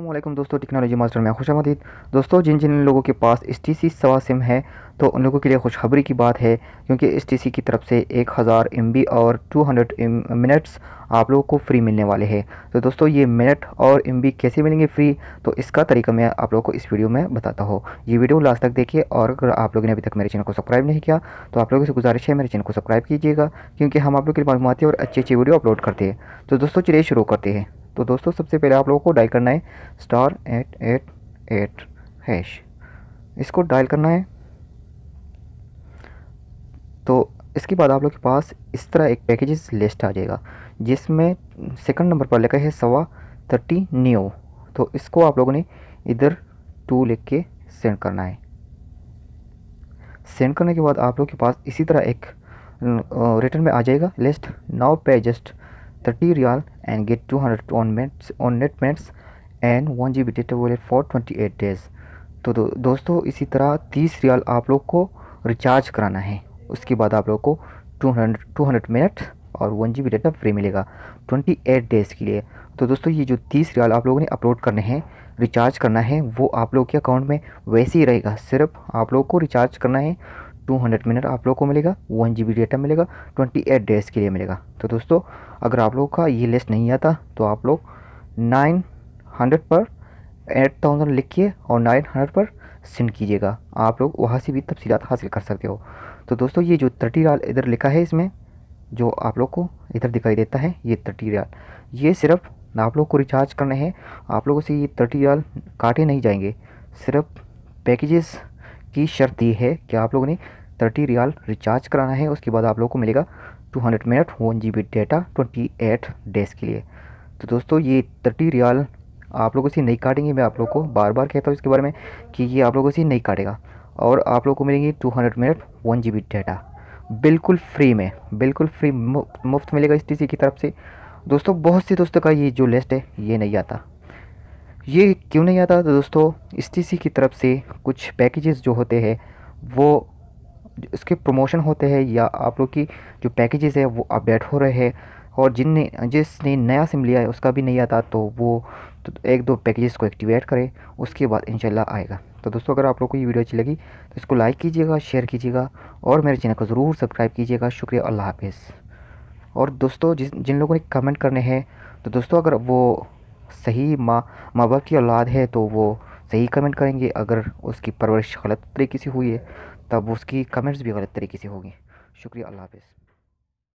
अस्सलामुअलैकुम दोस्तों, technology master में खुशामदीद। दोस्तों, जिन जिन लोगों के पास STC सवा सिम है तो उन लोगों के लिए खुशखबरी की बात है, क्योंकि STC की तरफ से 1000 MB और 200 मिनट्स आप लोगों को फ्री मिलने वाले हैं। तो दोस्तों, ये मिनट और MB कैसे मिलेंगे फ्री, तो इसका तरीका मैं आप लोगों को इस वीडियो में बताता हूँ। ये वीडियो लास्ट तक देखिए, और अगर आप लोगों ने अभी तक मेरे चैनल को सब्सक्राइब नहीं किया तो आप लोगों से गुजारिश है मेरे चैनल को सब्सक्राइब कीजिएगा, क्योंकि हम आप लोगों के लिए मालूमाती और अच्छी अच्छी वीडियो अपलोड करते हैं। तो दोस्तों, चलिए शुरू करते हैं। तो दोस्तों, सबसे पहले आप लोगों को डायल करना है *888#। इसको डायल करना है। तो इसके बाद आप लोग के पास इस तरह एक पैकेजेस लिस्ट आ जाएगा, जिसमें सेकंड नंबर पर लिखा है 30 न्यू। तो इसको आप लोगों ने इधर 2 लिख के सेंड करना है। सेंड करने के बाद आप लोग के पास इसी तरह एक रिटर्न में आ जाएगा list. Now pay just 30 riyal and get 200 on net minutes and 1 GB data wallet for 28 days. तो दोस्तों, इसी तरह 30 रियाल आप लोग को रिचार्ज कराना है। उसके बाद आप लोग को 200 मिनट और 1 GB डेटा फ्री मिलेगा 28 डेज़ के लिए। तो दोस्तों, ये जो 30 रियाल आप लोगों ने अपलोड करने हैं, रिचार्ज करना है, वो आप लोग के अकाउंट में वैसे ही रहेगा। सिर्फ आप लोग को रिचार्ज करना है, 200 मिनट आप लोग को मिलेगा, 1 GB डेटा मिलेगा, 28 डेज़ के लिए मिलेगा। तो दोस्तों, अगर आप लोग का ये लिस्ट नहीं आता तो आप लोग 900 पर 8000 लिखिए और 900 पर सेंड कीजिएगा। आप लोग वहाँ से भी तफसीलात हासिल कर सकते हो। तो दोस्तों, ये जो 30 रियाल इधर लिखा है, इसमें जो आप लोग को इधर दिखाई देता है, ये 30 रियाल, ये सिर्फ आप लोग को रिचार्ज करने हैं। आप लोगों से ये 30 रियाल काटे नहीं जाएंगे। सिर्फ पैकेजेस की शर्त ये है कि आप लोगों ने 30 रियाल रिचार्ज कराना है। उसके बाद आप लोग को मिलेगा 200 मिनट 1 GB डेटा 28 डेज़ के लिए। तो दोस्तों, ये 30 रियाल आप लोगों से नहीं काटेंगे। मैं आप लोग को बार बार कहता हूँ इसके बारे में कि ये आप लोगों से नहीं काटेगा, और आप लोग को मिलेंगे 200 मिनट 1 GB डेटा बिल्कुल फ्री में, बिल्कुल फ्री मुफ्त मिलेगा STC की तरफ से। दोस्तों, बहुत से दोस्तों का ये जो लिस्ट है ये नहीं आता। ये क्यों नहीं आता? तो दोस्तों, STC की तरफ से कुछ पैकेजेस जो होते हैं वो इसके प्रमोशन होते हैं, या आप लोग की जो पैकेजेस है वो अपडेट हो रहे हैं, और जिसने नया सिम लिया है उसका भी नहीं आता, तो वो तो 1-2 पैकेजेस को एक्टिवेट करें, उसके बाद इंशाल्लाह आएगा। तो दोस्तों, अगर आप लोग को ये वीडियो अच्छी लगी तो इसको लाइक कीजिएगा, शेयर कीजिएगा, और मेरे चैनल को ज़रूर सब्सक्राइब कीजिएगा। शुक्रिया, अल्लाह हाफिज़। और दोस्तों, जिन लोगों ने कमेंट करने हैं, तो दोस्तों, अगर वो सही माँ बाप की औलाद है तो वो सही कमेंट करेंगे। अगर उसकी परवरिश गलत तरीके से हुई है तब उसकी कमेंट्स भी गलत तरीके से होंगी। शुक्रिया, अल्लाह हाफिज़।